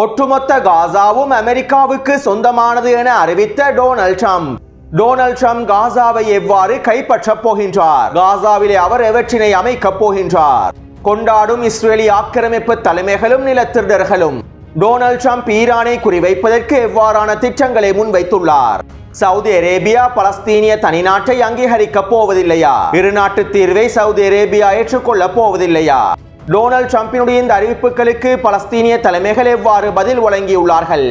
ஒட்டுமொத்த காசாவும் அமெரிக்காவுக்கு சொந்தமானது என அறிவித்த டொனால்ட் ட்ரம்ப் காசாவை எவ்வாறு கைப்பற்றப் போகின்றார்? காசாவிலே அவர் எவற்றினை அமைக்கப் போகின்றார்? கொண்டாடும் இஸ்ரேலி ஆக்கிரமிப்பு தலைமைகளும் நிலத்திருடர்களும் டொனால்ட் ட்ரம்ப் ஈரானை குறிவைப்பதற்கு எவ்வாறான திட்டங்களை முன்வைத்துள்ளார்? Saudi Arabia பலஸ்தீனிய தனிநாட்டை அங்கீகரிக்கப் போவதில்லையா? இருநாட்டு தீர்வை சவுதி அரேபியா ஏற்றுக்கொள்ளப் போவதில்லையா? டொனால்ட் ட்ரம்பினுடைய இந்த அறிவிப்புகளுக்கு பலஸ்தீனிய தலைமைகள் எவ்வாறு பதில் வழங்கியுள்ளார்கள்?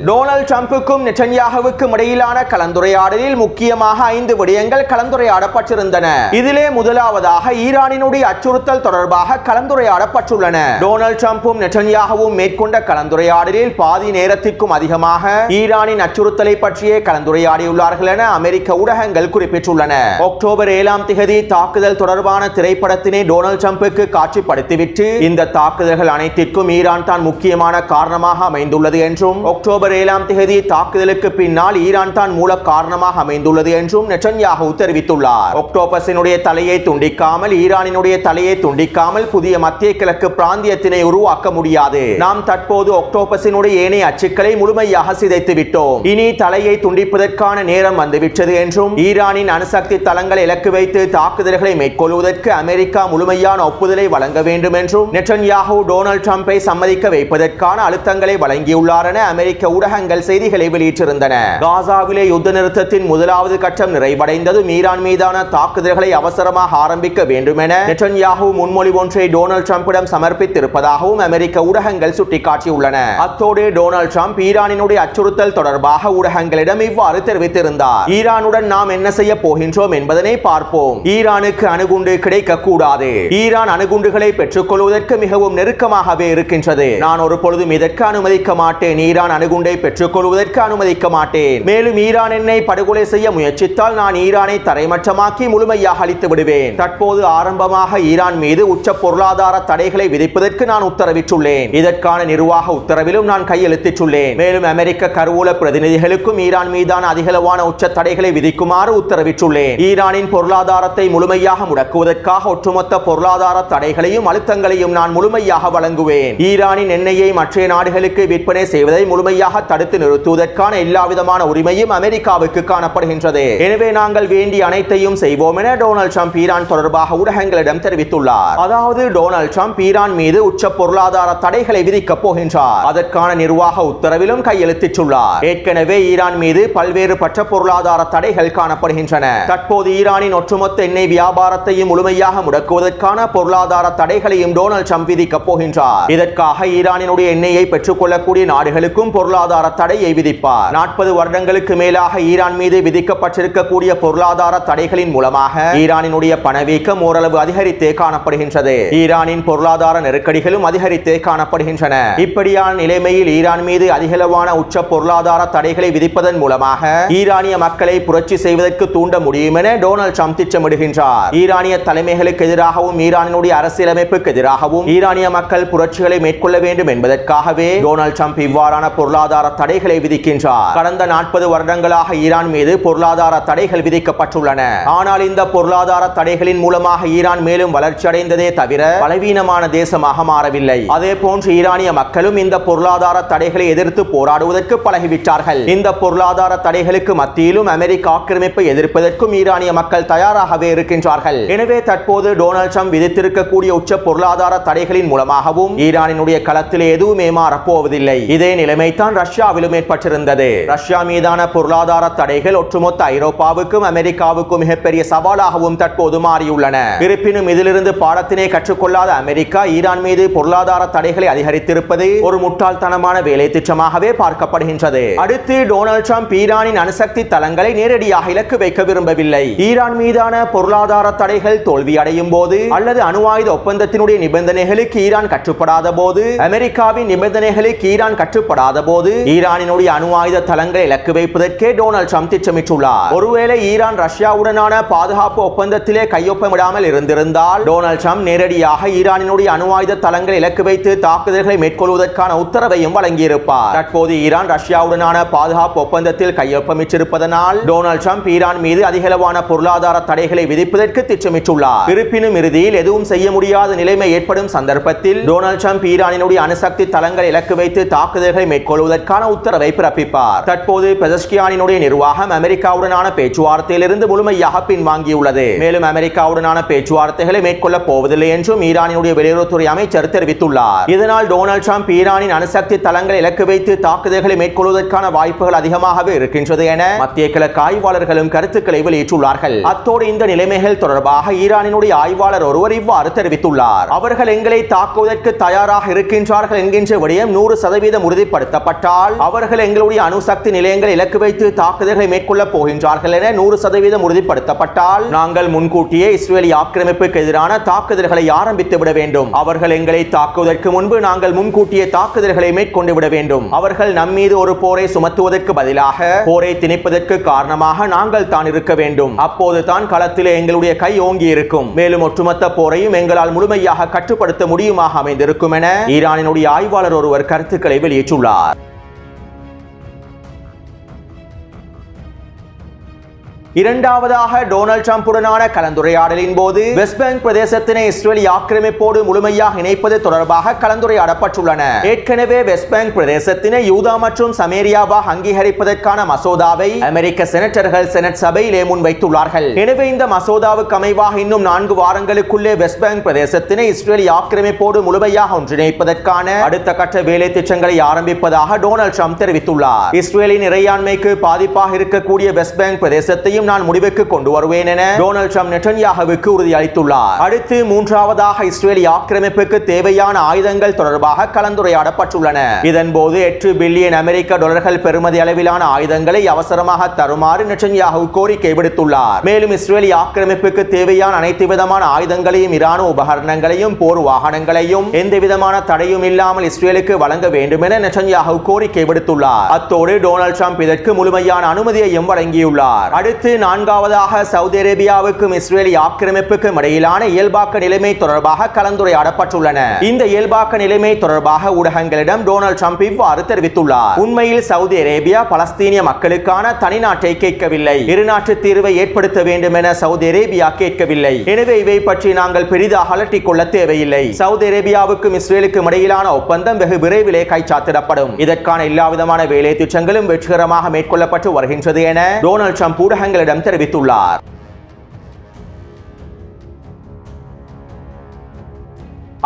டொனால்ட் ட்ரம்புக்கும் நெட்டன்யாகுவுக்கும் இடையிலான கலந்துரையாடலில் முக்கியமாக 5 விடயங்கள் கலந்துரையாடப்பட்டிருந்தன. இதிலே முதலாவதாக ஈரானினுடைய அச்சுறுத்தல் தொடர்பாக கலந்துரையாடப்பட்டுள்ளன. டொனால்ட் ட்ரம்பும் நெட்டன்யாகுவும் மேற்கொண்ட கலந்துரையாடலில் பாதி நேரத்திற்கும் அதிகமாக ஈரானின் அச்சுறுத்தலை பற்றியே கலந்துரையாடியுள்ளார்கள் என அமெரிக்க ஊடகங்கள் குறிப்பிட்டுள்ளன. அக்டோபர் 7ஆம் தேதி தாக்குதல் தொடர்பான திரைப்படத்தினை டொனால்ட் ட்ரம்புக்கு காட்சிப்படுத்திவிட்டு இந்த தாக்குதல்கள் அனைத்திற்கும் ஈரான் தான் முக்கியமான காரணமாக அமைந்துள்ளது என்றும், அக்டோபர் 7ஆம் தேதி தாக்குதலுக்கு பின்னால் ஈரான் தான் மூல காரணமாக அமைந்துள்ளது என்றும் நெட்டன்யாகு தெரிவித்துள்ளார். ஆக்டோபஸினுடைய தலையை துண்டிக்காமல், ஈரானினுடைய தலையை துண்டிக்காமல் புதிய மத்திய கிழக்கு பிராந்தியத்தினை உருவாக்க முடியாது. நாம் தற்போது ஆக்டோபஸினுடைய ஏனைய அச்சுக்களை முழுமையாக சிதைத்து விட்டோம். இனி தலையை துண்டிப்பதற்கான நேரம் வந்துவிட்டது என்றும், ஈரானின் அணுசக்தி தளங்களை இலக்கு வைத்து தாக்குதல்களை மேற்கொள்வதற்கு அமெரிக்கா முழுமையான ஒப்புதலை வழங்க வேண்டும் என்றும் நெட்டன்யாகு டொனால்ட் ட்ரம்பை சம்மதிக்க வைப்பதற்கான அழுத்தங்களை வழங்கியுள்ளார் என அமெரிக்க ஊடகங்கள் செய்திகளை வெளியிட்டிருந்தன. காசாவிலே யுத்த நிறுத்தத்தின் முதலாவது கட்டம் நிறைவடைந்ததும் ஈரான் மீதான தாக்குதல்களை அவசரமாக ஆரம்பிக்க வேண்டும் என நெட்டன்யாகு முன்மொழிவு ஒன்றை டொனால்ட் ட்ரம்பிடம் சமர்ப்பித்திருப்பதாகவும் அமெரிக்க ஊடகங்கள் சுட்டிக்காட்டியுள்ளன. அத்தோடு டொனால்ட் ட்ரம்ப் ஈரானினுடைய அச்சுறுத்தல் தொடர்பாக ஊடகங்களிடம் இவ்வாறு தெரிவித்திருந்தார். ஈரானுடன் நாம் என்ன செய்ய போகின்றோம் என்பதனை பார்ப்போம். ஈரானுக்கு அணுகுண்டு கிடைக்க கூடாது. ஈரான் அணுகுண்டுகளை பெற்றுக் கொள்வதற்கு மிகவும் நெருக்கமாகவே இருக்கின்றது. நான் ஒரு பொழுதும் இதற்கு அனுமதிக்க மாட்டேன். ஈரான் அணுகுண்டை பெற்றுக் கொள்வதற்கு அனுமதிக்க மாட்டேன். மேலும் ஈரான் என்னை படுகொலை செய்ய முயற்சித்தால் நான் ஈரானை தரைமட்டமாக்கி முழுமையாக அழித்து விடுவேன். தற்போது ஆரம்பமாக ஈரான் மீது உச்ச பொருளாதார தடைகளை விதிப்பதற்கு நான் உத்தரவிட்டுள்ளேன். இதற்கான நிர்வாக உத்தரவிலும் நான் கையெழுத்திட்டுள்ளேன். மேலும் அமெரிக்க கருவூல பிரதிநிதிகளுக்கும் ஈரான் மீதான அதிகளவான உச்ச தடைகளை விதிக்குமாறு உத்தரவிட்டுள்ளேன். ஈரானின் பொருளாதாரத்தை முழுமையாக முடக்குவதற்காக ஒட்டுமொத்த பொருளாதார தடைகளையும் அழுத்தங்களையும் நான் முழுமையாக வழங்குவேன். ஈரானின் எண்ணெயை மற்ற நாடுகளுக்கு விற்பனை செய்வதை முழுமையாக தடுத்து நிறுத்துவதற்கான எல்லாவிதமான உரிமையும் அமெரிக்காவுக்கு காணப்படுகின்றது. எனவே நாங்கள் வேண்டிய அனைத்தையும் செய்வோம் என டொனால்ட் ட்ரம்ப் ஈரான் தொடர்பாக ஊடகங்களிடம் தெரிவித்துள்ளார். அதாவது டொனால்ட் ட்ரம்ப் ஈரான் மீது உச்ச பொருளாதார தடைகளை விதிக்கப் போகின்றார். அதற்கான நிர்வாக உத்தரவிலும் கையெழுத்திட்டுள்ளார். ஏற்கனவே ஈரான் மீது பல்வேறு பற்ற பொருளாதார தடைகள் காணப்படுகின்றன. தற்போது ஈரானின் ஒட்டுமொத்த எண்ணெய் வியாபாரத்தையும் முழுமையாக முடக்குவதற்கான பொருளாதார தடைகளையும் டொனால்ட் ட்ரம்ப் விதிக்கப் போகின்றார். இதற்காக ஈரானினுடைய எண்ணெயை பெற்றுக் கொள்ளக்கூடிய நாடுகளுக்கும் பொருளாதார தடையை விதிப்பார். 40 வருடங்களுக்கு மேலாக ஈரான் மீது விதிக்கப்பட்டிருக்கக்கூடிய பொருளாதார தடைகளின் மூலமாக ஈரானினுடைய பணவீக்கம் ஓரளவு அதிகரித்தே காணப்படுகின்றது. ஈரானின் பொருளாதார நெருக்கடிகளும் அதிகரித்தே காணப்படுகின்றன. இப்படியான நிலைமையில் ஈரான் மீது அதிகளவான உச்ச பொருளாதார தடைகளை விதிப்பதன் மூலமாக ஈரானிய மக்களை புரட்சி செய்வதற்கு தூண்ட முடியும் என டொனால்ட் ட்ரம்ப் திட்டமிடுகின்றார். ஈரானிய தலைமைகளுக்கு எதிராகவும் ஈரானினுடைய அரசியலமைப்புக்கு எதிராகவும் ஈரானிய மக்கள் புரட்சிகளை மேற்கொள்ள வேண்டும் என்பதற்காகவே டொனால்ட் ட்ரம்ப் இவ்வாறான பொருளாதார தடைகளை விதிக்கின்றார். கடந்த 40 வருடங்களாக ஈரான் மீது பொருளாதார தடைகள் விதிக்கப்பட்டுள்ளன. ஆனால் இந்த பொருளாதார தடைகளின் மூலமாக ஈரான் மேலும் வளர்ச்சி அடைந்ததே தவிர பலவீனமான தேசமாக மாறவில்லை. அதே போன்று ஈரானிய மக்களும் இந்த பொருளாதார தடைகளை எதிர்த்து போராடுவதற்கு பழகிவிட்டார்கள். இந்த பொருளாதார தடைகளுக்கு மத்தியிலும் அமெரிக்க ஆக்கிரமிப்பை எதிர்ப்பதற்கும் ஈரானிய மக்கள் தயாராகவே இருக்கின்றார்கள். எனவே தற்போது டொனால்ட் ட்ரம்ப் விதித்திருக்கக்கூடிய உச்ச பொருளாதார தடைகளின் மூலமாகவும் ஈரானினுடைய களத்திலே எதுவுமே மாறப்போவதில்லை. இதே நிலைமை தான் ரஷ்யாவிலும் ஏற்பட்டிருந்தது. ரஷ்யா மீதான பொருளாதார தடைகள் ஒட்டுமொத்த ஐரோப்பாவுக்கும் அமெரிக்காவுக்கும் மிகப்பெரிய சவாலாகவும் தற்போது மாறியுள்ளன. இருப்பினும் இதிலிருந்து பாடத்தினை கற்றுக்கொள்ளாத அமெரிக்கா ஈரான் மீது பொருளாதார தடைகளை அதிகரித்திருப்பது ஒரு முட்டாள்தனமான வேலை திட்டமாகவே பார்க்கப்படுகின்றது. அடுத்து டொனால்ட் ட்ரம்ப் ஈரானின் அணுசக்தி தளங்களை நேரடியாக இலக்கு வைக்க விரும்பவில்லை. ஈரான் மீதான பொருளாதார தடைகள் தோல்வி அடையும் போது அல்லது அணு ஆயுத ஒப்பந்தத்தினுடைய நிபந்தனைகளுக்கு ஈரான் கட்டுப்படாத போது, அமெரிக்காவின் நிபந்தனைகளுக்கு ஈரான் கட்டுப்படாத போது ஈரானினுடைய அணு ஆயுத தளங்களை இலக்கு வைப்பதற்கே டொனால்ட் ட்ரம்ப் திட்டமிட்டுள்ளார். ஒருவேளை ஈரான் ரஷ்யாவுடனான பாதுகாப்பு ஒப்பந்தத்திலே கையொப்பமிடாமல் இருந்திருந்தால் டொனால்ட் ட்ரம்ப் நேரடியாக ஈரானினுடைய அணு ஆயுத தளங்களை இலக்கு வைத்து தாக்குதல்களை மேற்கொள்வதற்கான உத்தரவையும் வழங்கியிருப்பார். தற்போது ஈரான் ரஷ்யாவுடனான பாதுகாப்பு ஒப்பந்தத்தில் கையொப்பமிட்டிருப்பதனால் டொனால்ட் ட்ரம்ப் ஈரான் மீது அதிகளவான பொருளாதார தடைகளை விதிப்பதற்கு திட்டமிட்டுள்ளார். இருப்பினும் இறுதியில் எதுவும் செய்ய முடியாத நிலைமை ஏற்படும் சந்தர்ப்பத்தில் டொனால்ட் ட்ரம்ப் ஈரானினுடைய அணுசக்தி தளங்களை இலக்கு வைத்து தாக்குதல்களை மேற்கொள்வதற்கான உத்தரவை பிறப்பிப்பார். தற்போது பெசஷ்கியானினுடைய நிர்வாகம் அமெரிக்காவுடனான பேச்சுவார்த்தையிலிருந்து முழுமையாக பின்வாங்கியுள்ளது. மேலும் அமெரிக்காவுடனான பேச்சுவார்த்தைகளை மேற்கொள்ளப் போவதில்லை என்றும் ஈரானினுடைய வெளியுறவுத்துறை அமைச்சர் தெரிவித்துள்ளார். இதனால் டொனால்ட் ட்ரம்ப் ஈரானின் அணுசக்தி தளங்களை இலக்கு வைத்து தாக்குதல்களை மேற்கொள்வதற்கான வாய்ப்புகள் அதிகமாகவே இருக்கின்றது என மத்திய கிழக்கு ஆய்வாளர்களும் கருத்துக்களை வெளியிட்டுள்ளார்கள். அத்தோடு இந்த நிலைமைகள் தொடர்பாக ஈரானினுடைய ஆய்வாளர் ஒருவர் இவ்வாறு தெரிவித்துள்ளார். அவர்கள் எங்களை தாக்குவதற்கு தயாராக இருக்கின்றார்கள் என்கின்ற விடயம் 100% உறுதிப்படுத்தப்பட்டால் அவர்கள் எங்களுடைய அணுசக்தி நிலையங்களை இலக்கு வைத்து தாக்குதல்களை மேற்கொள்ளப் போகின்றார்கள் என 100% உறுதிப்படுத்தப்பட்டால் நாங்கள் முன்கூட்டியே இஸ்ரேலிய ஆக்கிரமிப்புக்கு எதிரான தாக்குதல்களை ஆரம்பித்து விட வேண்டும். அவர்கள் எங்களை தாக்குவதற்கு முன்பு நாங்கள் முன்கூட்டியே தாக்குதல்களை மேற்கொண்டு விட வேண்டும். அவர்கள் நம் மீது ஒரு போரை சுமத்துவதற்கு பதிலாக போரை திணிப்பதற்கு காரணமாக நாங்கள் தான் இருக்க வேண்டும். அப்போது தான் களத்திலே எங்களுடைய கை ஓங்கி இருக்கும். மேலும் ஒட்டுமொத்த போரையும் எங்களால் முழுமையாக கட்டுப்படுத்த முடியுமாக அமைந்திருக்கும் என ஈரானினுடைய ஆய்வாளர் ஒருவர் கருத்துக்களை வெளியிட்டுள்ளார். இரண்டாவதாக டொனால்ட் ட்ரம்புடனான கலந்துரையாடலின் போது வெஸ்ட் பேங்க் பிரதேசத்தினை இஸ்ரேலிய ஆக்கிரமிப்போடு முழுமையாக இணைப்பது தொடர்பாக கலந்துரையாடப்பட்டுள்ளன. ஏற்கனவே வெஸ்ட் பேங்க் பிரதேசத்தினை யூதா மற்றும் சமேரியாவாக அங்கீகரிப்பதற்கான மசோதாவை அமெரிக்க செனட்டர்கள் செனட் சபையிலே முன்வைத்துள்ளார்கள். எனவே இந்த மசோதாவுக்கு அமைவாக இன்னும் 4 வாரங்களுக்குள்ளே வெஸ்ட் பேங்க் பிரதேசத்தினை இஸ்ரேலிய ஆக்கிரமிப்போடு முழுமையாக ஒன்றிணைப்பதற்கான அடுத்த கட்ட வேலை திட்டங்களை ஆரம்பிப்பதாக டொனால்ட் ட்ரம்ப் தெரிவித்துள்ளார். இஸ்ரேலின் இறையாண்மைக்கு பாதிப்பாக இருக்கக்கூடிய வெஸ்ட் பேங்க் பிரதேசத்தையும் நான் முடிவுக்கு கொண்டு வருவேன் என டொனால்ட் ட்ரம்ப் நெட்டன்யாஹுவுக்கு உறுதியளித்துள்ளார். அடுத்து மூன்றாவதாக இஸ்ரேலிய ஆக்கிரமிப்புக்கு தேவையான ஆயுதங்கள் தொடர்பாக கலந்துரையாடப்பட்டுள்ளன. இதன்போது $8 பில்லியன் அமெரிக்க டாலர்கள் பெறுமதி அளவிலான ஆயுதங்களை அவசரமாக தருமாறு நெட்டன்யாஹு கோரிக்கை விடுத்துள்ளார். மேலும் இஸ்ரேலிய ஆக்கிரமிப்புக்கு தேவையான அனைத்து விதமான ஆயுதங்களையும் இராணுவ உபகரணங்களையும் போர் வாகனங்களையும் எந்த விதமான தடையும் இல்லாமல் இஸ்ரேலுக்கு வழங்க வேண்டும் என நெட்டன்யாஹு கோரிக்கை விடுத்துள்ளார். அத்தோடு டொனால்ட் ட்ரம்ப் இதற்கு முழுமையான அனுமதியையும் வழங்கியுள்ளார். அடுத்து நான்காவதாக சவுதி அரேபியாவுக்கும் இஸ்ரேலிய ஆக்கிரமிப்புக்கும் இடையிலான இயல்பாக்க நிலைமை தொடர்பாக கலந்துரையாடப்பட்டுள்ளன. இந்த இயல்பாக்க நிலைமை தொடர்பாக ஊடகங்களிடம் டொனால்ட் ட்ரம்ப் இவ்வாறு தெரிவித்துள்ளார். உண்மையில் சவுதி அரேபியா பலஸ்தீனிய மக்களுக்கான தனி நாட்டை கேட்கவில்லை, இருநாட்டு தீர்வை ஏற்படுத்த வேண்டும் என சவுதி அரேபியா கேட்கவில்லை. எனவே இவை பற்றி நாங்கள் பெரிதாக அலட்டிக் கொள்ள தேவையில்லை. சவுதி அரேபியாவுக்கும் இஸ்ரேலுக்கும் இடையிலான ஒப்பந்தம் வெகு விரைவிலே கைச்சாத்திடப்படும். இதற்கான எல்லாவிதமான வேலை திட்டங்களும் வெற்றிகரமாக மேற்கொள்ளப்பட்டு வருகின்றது என டொனால்ட் ட்ரம்ப் ஊடகங்களிடம் தெரிவித்துள்ளார்.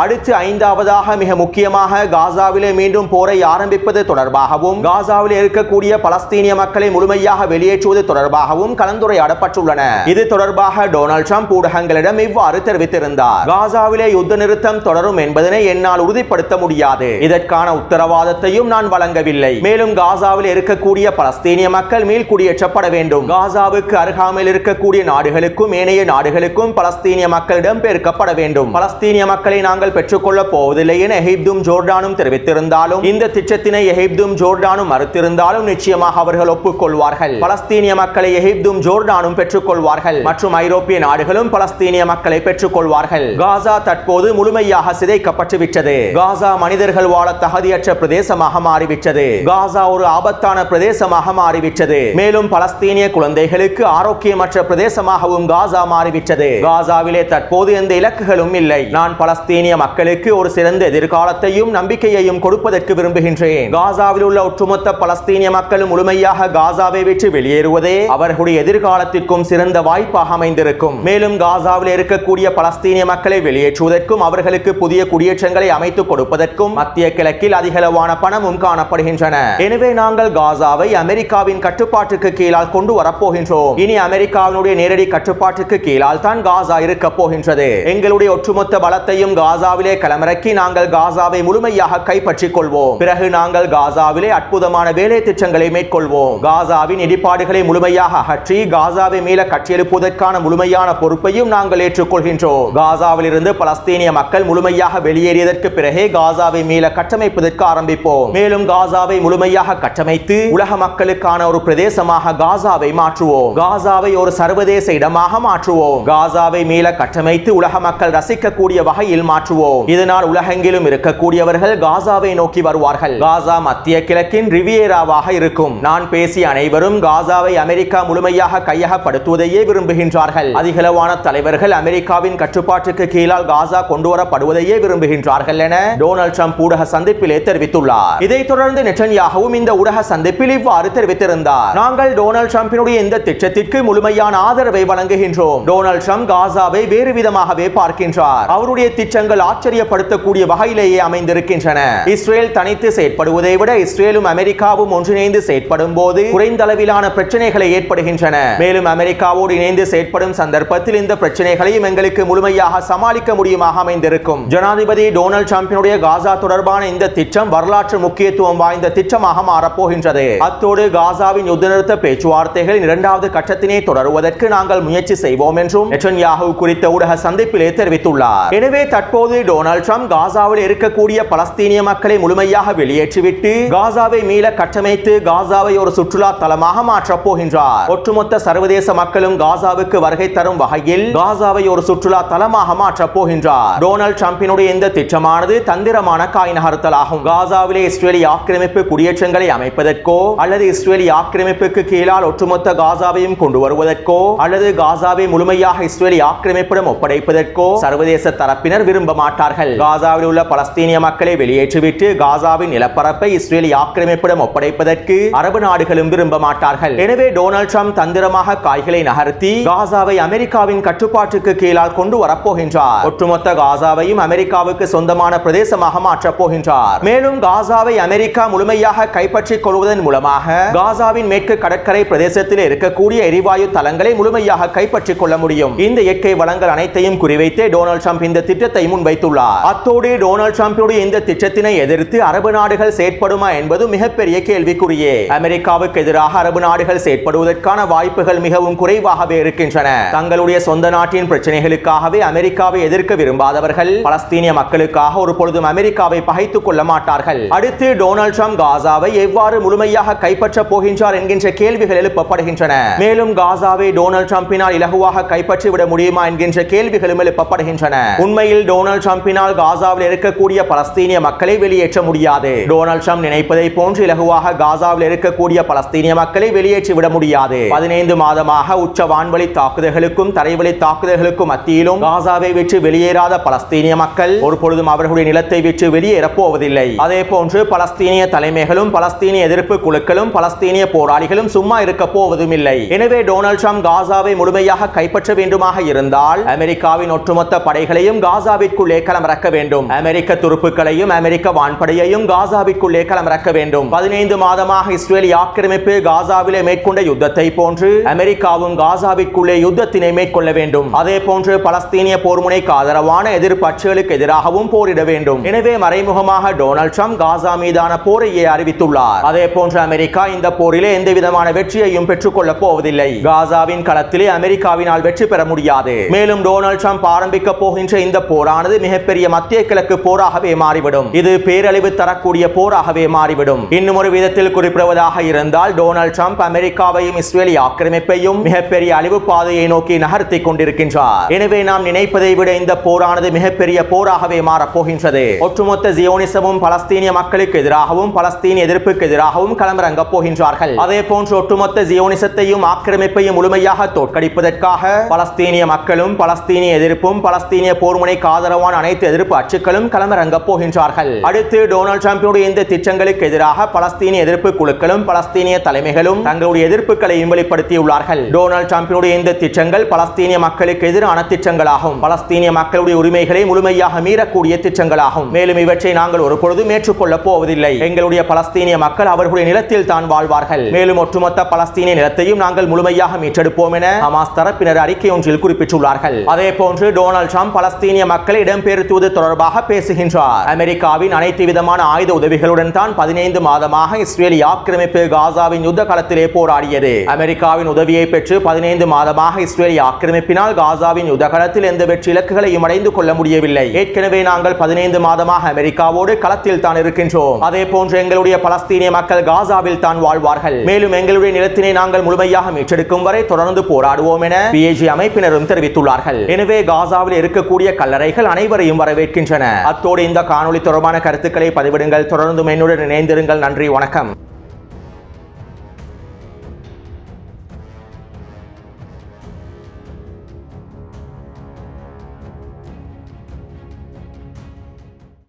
அடுத்து ஐந்தாவதாக மிக முக்கியமாக காசாவிலே மீண்டும் போரை ஆரம்பிப்பது தொடர்பாகவும் காசாவில் இருக்கக்கூடிய பலஸ்தீனிய மக்களை முழுமையாக வெளியேற்றுவது தொடர்பாகவும் கலந்துரையாடப்பட்டுள்ளன. இது தொடர்பாக டொனால்ட் ட்ரம்ப் ஊடகங்களிடம் இவ்வாறு தெரிவித்திருந்தார். காசாவிலே யுத்த நிறுத்தம் தொடரும் என்பதனை என்னால் உறுதிப்படுத்த முடியாது. இதற்கான உத்தரவாதத்தையும் நான் வழங்கவில்லை. மேலும் காசாவில் இருக்கக்கூடிய பலஸ்தீனிய மக்கள் மீள்குடியேற்றப்பட வேண்டும். காசாவுக்கு அருகாமையில் இருக்கக்கூடிய நாடுகளுக்கும் ஏனைய நாடுகளுக்கும் பலஸ்தீனிய மக்களிடம் பெயர்க்கப்பட வேண்டும். பலஸ்தீனிய மக்களை நாங்கள் பெற்றுக்கொள்ள போவதில்லை என எகிப்தும் ஜோர்டானும் தெரிவித்திருந்தாலும் இந்த திட்டத்தினை எகிப்தும் ஜோர்டானும் மறுத்திருந்தாலும் நிச்சயமாக அவர்கள் ஒப்புக்கொள்வார்கள். பலஸ்தீனிய மக்களை எகிப்தும் ஜோர்டானும் பெற்றுக்கொள்வார்கள் மற்றும் ஐரோப்பிய நாடுகளும் பலஸ்தீனிய மக்களை பெற்றுக்கொள்வார்கள். காசா தற்போது முழுமையாக சிதைக்கப்பட்டு விட்டது. காசா மனிதர்கள் வாழ தகுதியற்ற பிரதேசமாக மாறிவிட்டது. காசா ஒரு ஆபத்தான பிரதேசமாக மாறிவிட்டது. மேலும் பலஸ்தீனிய குழந்தைகளுக்கு ஆரோக்கியமற்ற பிரதேசமாகவும் காசா மாறிவிட்டது. காசாவிலே தற்போது எந்த இலக்குகளும் இல்லை. நான் பலஸ்தீனிய மக்களுக்கு ஒரு சிறந்த எதிர்காலத்தையும் நம்பிக்கையையும் கொடுப்பதற்கு விரும்புகின்றேன். காசாவில் உள்ள ஒட்டுமொத்த பலஸ்தீனிய மக்கள் முழுமையாக காசாவை விட்டு வெளியேறுவதே அவர்களுடைய எதிர்காலத்திற்கும் சிறந்த வாய்ப்பாக அமைந்திருக்கும். மேலும் காசாவில் இருக்கக்கூடிய பலஸ்தீனிய மக்களை வெளியேற்றுவதற்கும் அவர்களுக்கு புதிய குடியேற்றங்களை அமைத்துக் கொடுப்பதற்கும் மத்திய கிழக்கில் அதிகளவான பணமும் காணப்படுகின்றன. எனவே நாங்கள் காசாவை அமெரிக்காவின் கட்டுப்பாட்டுக்கு கீழால் கொண்டு வரப்போகின்றோம். இனி அமெரிக்காவினுடைய நேரடி கட்டுப்பாட்டுக்கு கீழால் தான் காசா இருக்க போகின்றது. எங்களுடைய ஒட்டுமொத்த பலத்தையும் காசா காசாவிலே களமிறக்கி நாங்கள் காசாவை முழுமையாக கைப்பற்றிக் கொள்வோம். பிறகு நாங்கள் காசாவிலே அற்புதமான வேலை திட்டங்களை மேற்கொள்வோம். காசாவின் இடிபாடுகளை முழுமையாக அகற்றி காசாவை மீள கட்டியெழுப்புவதற்கான முழுமையான பொறுப்பையும் நாங்கள் ஏற்றுக்கொள்கின்றோம். காசாவில் இருந்து பலஸ்தீனிய மக்கள் முழுமையாக வெளியேறியதற்கு பிறகே காசாவை மீள கட்டமைப்பதற்கு ஆரம்பிப்போம். மேலும் காசாவை முழுமையாக கட்டமைத்து உலக மக்களுக்கான ஒரு பிரதேசமாக காசாவை மாற்றுவோம். காசாவை ஒரு சர்வதேச இடமாக மாற்றுவோம். காசாவை மீள கட்டமைத்து உலக மக்கள் ரசிக்கக்கூடிய வகையில் மாற்றுவோம். இதனால் உலகெங்கிலும் இருக்கக்கூடியவர்கள் காசாவை நோக்கி வருவார்கள். காசா மத்திய கிழக்கின் ரிவியேராவாக இருக்கும். நான் பேசிய அனைவரும் காசாவை அமெரிக்கா முழுமையாக கையகப்படுத்துவதையே விரும்புகின்றார்கள். அதிகளவான தலைவர்கள் அமெரிக்காவின் கட்டுப்பாட்டுக்கு கீழால் காசா கொண்டுவரப்படுவதையே விரும்புகின்றார்கள் என டொனால்ட் ட்ரம்ப் ஊடக சந்திப்பிலே தெரிவித்துள்ளார். இதைத் தொடர்ந்து நெட்டன்யாஹுவும் இந்த ஊடக சந்திப்பில் இவ்வாறு தெரிவித்திருந்தார். நாங்கள் டொனால்ட் ட்ரம்பினுடைய இந்த திட்டத்திற்கு முழுமையான ஆதரவை வழங்குகின்றோம். டொனால்ட் ட்ரம்ப் காசாவை வேறு விதமாகவே பார்க்கின்றார். அவருடைய திட்டங்கள் ஆச்சரியப்படுத்தக்கூடிய வகையிலேயே அமைந்திருக்கின்றன. இஸ்ரேல் தனித்து செயற்படுவதை விட இஸ்ரேலும் அமெரிக்காவும் ஒன்றிணைந்து செயற்படும் போது குறைந்த அளவிலான பிரச்சனைகளை ஏற்படுகின்றன. மேலும் அமெரிக்காவோடு இணைந்து செயற்படும் சந்தர்ப்பத்தில் இந்த பிரச்சனைகளையும் எங்களுக்கு முழுமையாக சமாளிக்க முடியுமாக அமைந்திருக்கும். ஜனாதிபதி டொனால்ட் ட்ரம்பினுடைய காசா தொடர்பான இந்த திட்டம் வரலாற்று முக்கியத்துவம் வாய்ந்த திட்டமாக மாறப்போகின்றது. அத்தோடு காசாவின் யுத்த நிறுத்த பேச்சுவார்த்தைகளின் இரண்டாவது கட்டத்தினை தொடருவதற்கு நாங்கள் முயற்சி செய்வோம் என்றும் நெட்டன்யாஹு குறித்த ஊடக சந்திப்பிலே தெரிவித்துள்ளார். எனவே தற்போது டொனால்ட் ட்ரம்ப் காசாவில் இருக்கக்கூடிய பலஸ்தீனிய மக்களை முழுமையாக வெளியேற்றிவிட்டு காசாவை மீள கட்டமைத்து காசாவை ஒரு சுற்றுலா தலமாக மாற்றப் போகின்றார். ஒட்டுமொத்த சர்வதேச மக்களும் காசாவுக்கு வருகை தரும் வகையில் காசாவை ஒரு சுற்றுலா தலமாக மாற்றப் போகின்றார். டொனால்ட் ட்ரம்பினுடைய இந்த திட்டமானது தந்திரமான காய் நகர்த்தலாகும். காசாவிலே இஸ்ரேலிய ஆக்கிரமிப்பு குடியேற்றங்களை அமைப்பதற்கோ அல்லது இஸ்ரேலிய ஆக்கிரமிப்புக்கு கீழால் ஒட்டுமொத்த காசாவையும் கொண்டு வருவதற்கோ அல்லது காசாவை முழுமையாக இஸ்ரேலிய ஆக்கிரமிப்பிடம் ஒப்படைப்பதற்கோ சர்வதேச தரப்பினர் விரும்ப மாட்டார்கள். காசாவில் உள்ள பலஸ்தீனிய மக்களை வெளியேற்றிவிட்டு காசாவின் நிலப்பரப்பை இஸ்ரேலிய ஆக்கிரமிப்பிடம் ஒப்படைப்பதற்கு அரபு நாடுகளும் விரும்ப மாட்டார்கள். எனவே டொனால்ட் ட்ரம்ப் தந்திரமாக காய்களை நகர்த்தி காசாவை அமெரிக்காவின் கட்டுப்பாட்டுக்கு கீழால் கொண்டு வரப்போகின்றார். ஒட்டுமொத்த காசாவையும் அமெரிக்காவுக்கு சொந்தமான பிரதேசமாக மாற்றப் போகின்றார். மேலும் காசாவை அமெரிக்கா முழுமையாக கைப்பற்றிக் கொள்வதன் மூலமாக காசாவின் மேற்கு கடற்கரை பிரதேசத்தில் இருக்கக்கூடிய எரிவாயு தளங்களை முழுமையாக கைப்பற்றிக் கொள்ள முடியும். இந்த இயற்கை வளங்கள் அனைத்தையும் குறிவைத்து டொனால்ட் ட்ரம்ப் இந்த திட்டத்தை முன்வைத்துள்ளார். அத்தோடு டொனால்ட் ட்ரம்பினுடைய இந்த திட்டத்தினை எதிர்த்து அரபு நாடுகள் செயற்படுமா என்பது மிகப்பெரிய கேள்விக்குறியே. அமெரிக்காவுக்கு எதிராக அரபு நாடுகள் செயற்படுவதற்கான வாய்ப்புகள் மிகவும் குறைவாகவே இருக்கின்றன. தங்களுடைய சொந்த நாட்டின் பிரச்சனைகளுக்காகவே அமெரிக்காவை எதிர்க்க விரும்பாதவர்கள் பலஸ்தீனிய மக்களுக்காக ஒரு பொழுதும் அமெரிக்காவை பகைத்துக் கொள்ள மாட்டார்கள். அடுத்து டொனால்ட் ட்ரம்ப் காசாவை எவ்வாறு முழுமையாக கைப்பற்ற போகின்றார் என்கின்ற கேள்விகள் எழுப்பப்படுகின்றன. மேலும் காசாவை டொனால்ட் ட்ரம்பினால் இலகுவாக கைப்பற்றிவிட முடியுமா என்கின்ற கேள்விகளும் எழுப்பப்படுகின்றன. உண்மையில் டொனால்ட் ட்ரம்பினால் காசாவில் இருக்கக்கூடிய பலஸ்தீனிய மக்களை வெளியேற்ற முடியாது. டொனால்ட் ட்ரம்ப் நினைப்பதை போன்று இலகுவாக காசாவில் இருக்கக்கூடிய பலஸ்தீனிய மக்களை வெளியேற்றிவிட முடியாது. 15 மாதமாக உச்ச வான்வழி தாக்குதல்களுக்கும் தரைவழி தாக்குதல்களுக்கும் மத்தியிலும் காசாவை விட்டு வெளியேறாத பலஸ்தீனிய மக்கள் ஒரு பொழுதும் அவர்களுடைய நிலத்தை விட்டு வெளியேறப் போவதில்லை. அதே போன்று பலஸ்தீனிய தலைமைகளும் பலஸ்தீனிய எதிர்ப்பு குழுக்களும் பலஸ்தீனிய போராளிகளும் சும்மா இருக்க போவதும் இல்லை. எனவே டொனால்ட் ட்ரம்ப் காசாவை முழுமையாக கைப்பற்ற வேண்டுமாக இருந்தால் அமெரிக்காவின் ஒட்டுமொத்த படைகளையும் காசாவிற்குள்ளே களமிறக்க வேண்டும். அமெரிக்க துருப்புக்களையும் அமெரிக்க வான்படையையும் காசாவிற்குள்ளே களமிறக்க வேண்டும். 15 மாதமாக இஸ்ரேலிய ஆக்கிரமிப்பு காசாவிலே மேற்கொண்ட யுத்தத்தை போன்று அமெரிக்காவும் காசாவிற்குள்ளே யுத்தத்தினை மேற்கொள்ள வேண்டும். அதே போன்று பலஸ்தீனிய போர்முனைக்கு ஆதரவான எதிர்ப்பட்சிகளுக்கு எதிராகவும் போரிட வேண்டும். எனவே மறைமுகமாக டொனால்ட் ட்ரம்ப் காசா மீதான போரையே அறிவித்துள்ளார். அதே போன்று அமெரிக்கா இந்த போரிலே எந்த விதமான வெற்றியையும் பெற்றுக் கொள்ளப் போவதில்லை. காசாவின் களத்திலே அமெரிக்காவினால் வெற்றி பெற முடியாது. மேலும் டொனால்ட் ட்ரம்ப் ஆரம்பிக்க போகின்ற இந்த போரானது மிகப்பெரிய மத்திய கிழக்கு போராகவே மாறிவிடும். இது பேரழிவு தரக்கூடிய போராகவே மாறிவிடும். இன்னும் ஒரு விதத்தில் குறிப்பிடுவதாக இருந்தால் டொனால்ட் ட்ரம்ப் அமெரிக்காவையும் இஸ்ரேலிய ஆக்கிரமிப்பையும் மிகப்பெரிய அழிவு பாதையை நோக்கி நகர்த்திக் கொண்டிருக்கின்றார். எனவே நாம் நினைப்பதை விட இந்த போரானது மிகப்பெரிய போராகவே மாறப்போகின்றது. ஒட்டுமொத்த ஜியோனிசமும் பலஸ்தீனிய மக்களுக்கு எதிராகவும் பலஸ்தீனிய எதிர்ப்புக்கு எதிராகவும் களமிறங்க போகின்றார்கள். அதே போன்று ஒட்டுமொத்த ஜியோனிசத்தையும் ஆக்கிரமிப்பையும் முழுமையாக தோற்கடிப்பதற்காக பலஸ்தீனிய மக்களும் பலஸ்தீனிய எதிர்ப்பும் பலஸ்தீனிய போர்முனைக்கு ஆதரவான அனைத்து எதிர்ப்பு அச்சுக்களும் களமிறங்க போகின்றார்கள். அடுத்து டொனால்ட் ட்ரம்பினுடைய இந்த திட்டங்களுக்கு எதிராக பலஸ்தீனிய எதிர்ப்பு குழுக்களும் பலஸ்தீனிய தலைமைகளும் தங்களுடைய எதிர்ப்புகளையும் வெளிப்படுத்தியுள்ளார்கள். டொனால்ட் ட்ரம்பினுடைய இந்த திட்டங்கள் பலஸ்தீனிய மக்களுக்கு எதிரான திட்டங்களாகும். பலஸ்தீனிய மக்களுடைய உரிமைகளை முழுமையாக மீறக்கூடிய திட்டங்களாகும். மேலும் இவற்றை நாங்கள் ஒரு பொழுதும் ஏற்றுக்கொள்ளப் போவதில்லை. எங்களுடைய பலஸ்தீனிய மக்கள் அவர்களுடைய நிலத்தில் தான் வாழ்வார்கள். மேலும் ஒட்டுமொத்த பலஸ்தீனிய நிலத்தையும் நாங்கள் முழுமையாக மீட்டெடுப்போம் என ஹமாஸ் தரப்பினர் அறிக்கை ஒன்றில் குறிப்பிட்டுள்ளார்கள். அதே போன்று டொனால்ட் ட்ரம்ப் பலஸ்தீனிய மக்களை இடம்பெயர்த்துவது தொடர்பாக பேசுகின்றார். அமெரிக்காவின் அனைத்து விதமான ஆயுத உதவிகளுடன் தான் 15 மாதமாக இஸ்ரேலிய ஆக்கிரமிப்பு காசாவின் யுத்த களத்திலே போராடியது. அமெரிக்காவின் உதவியை பெற்று 15 மாதமாக இஸ்ரேலிய ஆக்கிரமிப்பினால் காசாவின் யுத்த களத்தில் எந்த வெற்றி இலக்குகளையும் அடைந்து கொள்ள முடியவில்லை. ஏற்கனவே நாங்கள் 15 மாதமாக அமெரிக்காவோடு களத்தில் தான் இருக்கின்றோம். அதே போன்று எங்களுடைய பலஸ்தீனிய மக்கள் காசாவில் தான் வாழ்வார்கள். மேலும் எங்களுடைய நிலத்தினை நாங்கள் முழுமையாக மீட்டெடுக்கும் வரை தொடர்ந்து போராடுவோம் என PAG அமைப்பினரும் தெரிவித்துள்ளார்கள். எனவே காசாவில் இருக்கக்கூடிய கல்லறைகள் அனைவரையும் வரவேற்கின்றன. அத்தோடு இந்த காணொளி தொடர்பான கருத்துக்களை பதிவிடுங்கள். தொடர்ந்து என்னுடன் இணைந்திருங்கள். நன்றி, வணக்கம்.